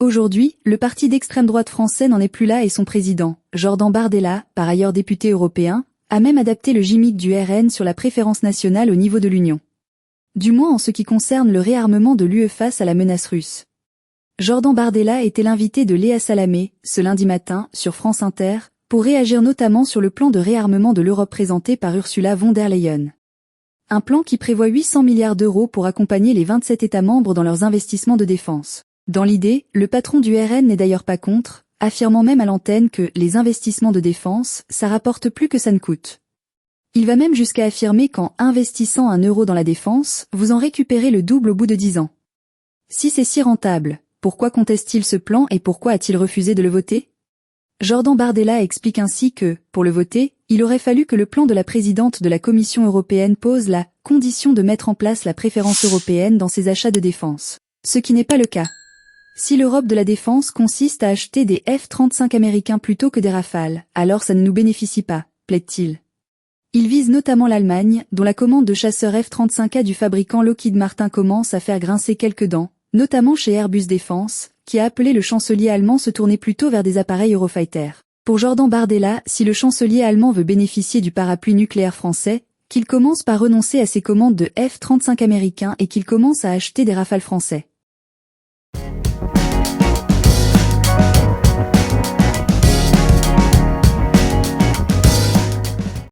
Aujourd'hui, le parti d'extrême droite français n'en est plus là et son président, Jordan Bardella, par ailleurs député européen, a même adapté le gimmick du RN sur la préférence nationale au niveau de l'Union. Du moins en ce qui concerne le réarmement de l'UE face à la menace russe. Jordan Bardella était l'invité de Léa Salamé, ce lundi matin, sur France Inter, pour réagir notamment sur le plan de réarmement de l'Europe présenté par Ursula von der Leyen. Un plan qui prévoit 800 milliards d'euros pour accompagner les 27 États membres dans leurs investissements de défense. Dans l'idée, le patron du RN n'est d'ailleurs pas contre, affirmant même à l'antenne que les investissements de défense, ça rapporte plus que ça ne coûte. Il va même jusqu'à affirmer qu'en investissant 1 euro dans la défense, vous en récupérez le double au bout de 10 ans. Si c'est si rentable, pourquoi conteste-t-il ce plan et pourquoi a-t-il refusé de le voter? Jordan Bardella explique ainsi que, pour le voter, il aurait fallu que le plan de la présidente de la Commission européenne pose la condition de mettre en place la préférence européenne dans ses achats de défense. Ce qui n'est pas le cas. Si l'Europe de la défense consiste à acheter des F-35 américains plutôt que des Rafales, alors ça ne nous bénéficie pas, plaide-t-il. Il vise notamment l'Allemagne, dont la commande de chasseurs F-35A du fabricant Lockheed Martin commence à faire grincer quelques dents, notamment chez Airbus Défense, qui a appelé le chancelier allemand se tourner plutôt vers des appareils Eurofighter. Pour Jordan Bardella, si le chancelier allemand veut bénéficier du parapluie nucléaire français, qu'il commence par renoncer à ses commandes de F-35 américains et qu'il commence à acheter des Rafales français.